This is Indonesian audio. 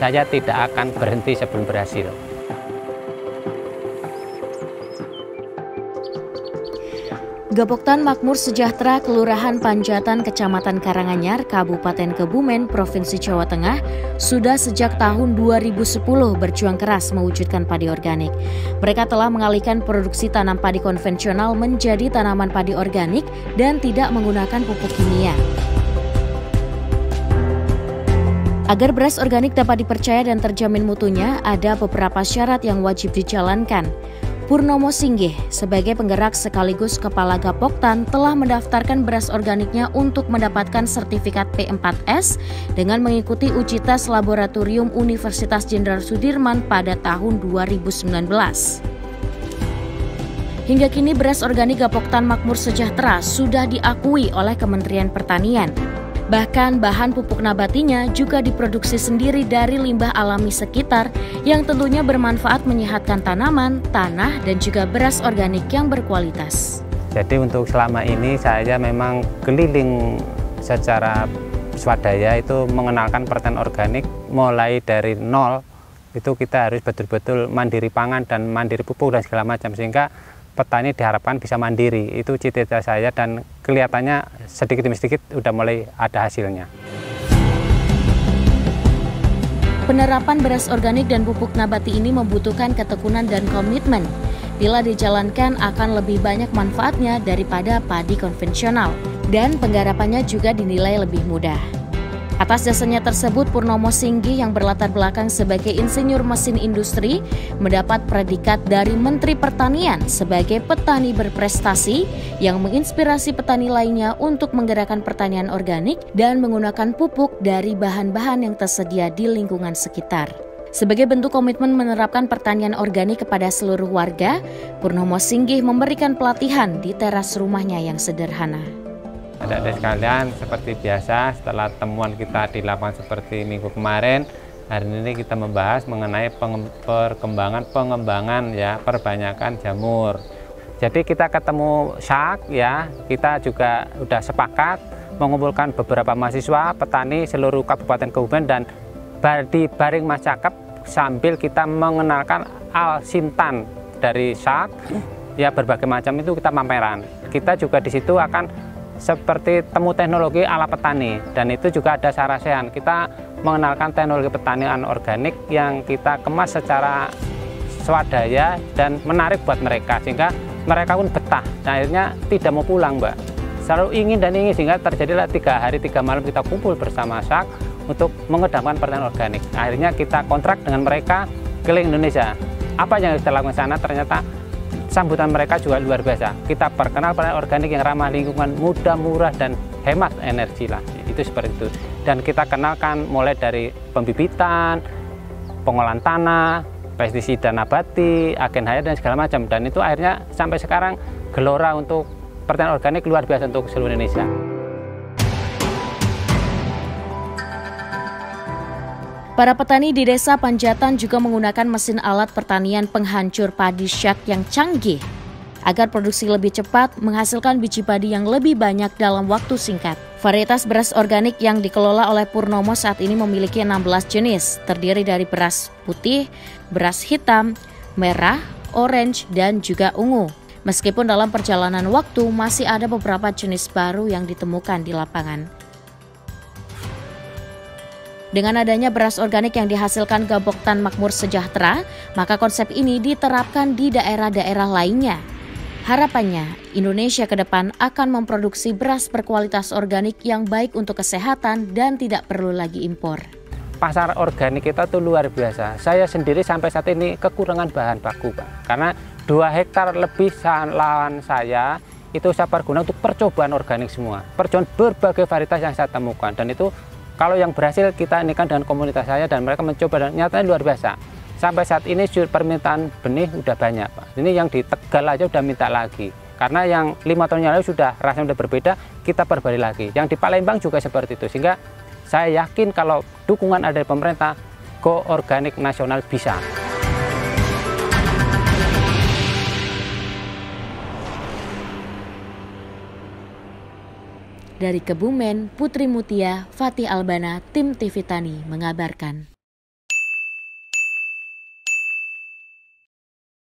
saya tidak akan berhenti sebelum berhasil. Gapoktan Makmur Sejahtera Kelurahan Panjatan Kecamatan Karanganyar, Kabupaten Kebumen, Provinsi Jawa Tengah sudah sejak tahun 2010 berjuang keras mewujudkan padi organik. Mereka telah mengalihkan produksi tanam padi konvensional menjadi tanaman padi organik dan tidak menggunakan pupuk kimia. Agar beras organik dapat dipercaya dan terjamin mutunya, ada beberapa syarat yang wajib dijalankan. Purnomo Singgih sebagai penggerak sekaligus kepala Gapoktan telah mendaftarkan beras organiknya untuk mendapatkan sertifikat P4S dengan mengikuti uji tes laboratorium Universitas Jenderal Sudirman pada tahun 2019. Hingga kini beras organik Gapoktan Makmur Sejahtera sudah diakui oleh Kementerian Pertanian. Bahkan bahan pupuk nabatinya juga diproduksi sendiri dari limbah alami sekitar yang tentunya bermanfaat menyehatkan tanaman, tanah, dan juga beras organik yang berkualitas. Jadi untuk selama ini saya memang keliling secara swadaya itu mengenalkan pertanian organik mulai dari nol. Itu kita harus betul-betul mandiri pangan dan mandiri pupuk dan segala macam sehingga petani diharapkan bisa mandiri. Itu cita-cita saya dan kelihatannya sedikit demi sedikit udah mulai ada hasilnya. Penerapan beras organik dan pupuk nabati ini membutuhkan ketekunan dan komitmen. Bila dijalankan akan lebih banyak manfaatnya daripada padi konvensional dan penggarapannya juga dinilai lebih mudah. Atas dasarnya tersebut, Purnomo Singgih yang berlatar belakang sebagai insinyur mesin industri mendapat predikat dari Menteri Pertanian sebagai petani berprestasi yang menginspirasi petani lainnya untuk menggerakkan pertanian organik dan menggunakan pupuk dari bahan-bahan yang tersedia di lingkungan sekitar. Sebagai bentuk komitmen menerapkan pertanian organik kepada seluruh warga, Purnomo Singgih memberikan pelatihan di teras rumahnya yang sederhana. Adik-adik sekalian, seperti biasa setelah temuan kita di lapangan seperti minggu kemarin, hari ini kita membahas mengenai pengembangan ya perbanyakan jamur. Jadi kita ketemu SAK ya, kita juga sudah sepakat mengumpulkan beberapa mahasiswa, petani seluruh Kabupaten Kebumen dan di Baring Mas Cakep sambil kita mengenalkan Al-Sintan dari SAK ya, berbagai macam itu kita pameran. Kita juga di situ akan seperti temu teknologi ala petani dan itu juga ada sarasehan. Kita mengenalkan teknologi pertanian organik yang kita kemas secara swadaya dan menarik buat mereka sehingga mereka pun betah. Nah, akhirnya tidak mau pulang, Mbak. Selalu ingin dan ingin sehingga terjadilah 3 hari 3 malam kita kumpul bersama SAK untuk mengembangkan pertanian organik. Akhirnya kita kontrak dengan mereka keliling Indonesia. Apa yang kita lakukan sana ternyata sambutan mereka juga luar biasa. Kita perkenal pertanian organik yang ramah lingkungan, mudah, murah, dan hemat energi lah. Itu seperti itu. Dan kita kenalkan mulai dari pembibitan, pengolahan tanah, pestisida nabati, agen hayat, dan segala macam. Dan itu akhirnya sampai sekarang gelora untuk pertanian organik luar biasa untuk seluruh Indonesia. Para petani di Desa Panjatan juga menggunakan mesin alat pertanian penghancur padi syak yang canggih agar produksi lebih cepat menghasilkan biji padi yang lebih banyak dalam waktu singkat. Varietas beras organik yang dikelola oleh Purnomo saat ini memiliki 16 jenis, terdiri dari beras putih, beras hitam, merah, orange, dan juga ungu. Meskipun dalam perjalanan waktu masih ada beberapa jenis baru yang ditemukan di lapangan. Dengan adanya beras organik yang dihasilkan Gapoktan Makmur Sejahtera, maka konsep ini diterapkan di daerah-daerah lainnya. Harapannya, Indonesia ke depan akan memproduksi beras berkualitas organik yang baik untuk kesehatan dan tidak perlu lagi impor. Pasar organik kita tuh luar biasa. Saya sendiri sampai saat ini kekurangan bahan baku, Pak. Karena 2 hektar lebih lahan saya itu saya pergunakan untuk percobaan organik semua. Percobaan berbagai varietas yang saya temukan dan itu kalau yang berhasil kita ini kan dengan komunitas saya dan mereka mencoba dan nyatanya luar biasa. Sampai saat ini permintaan benih udah banyak, Pak. Ini yang di Tegal aja udah minta lagi. Karena yang 5 tahun yang lalu sudah rasanya udah berbeda, kita perbarui lagi. Yang di Palembang juga seperti itu. Sehingga saya yakin kalau dukungan ada dari pemerintah, Go Organik Nasional bisa. Dari Kebumen, Putri Mutia, Fatih Albana, Tim TV Tani mengabarkan.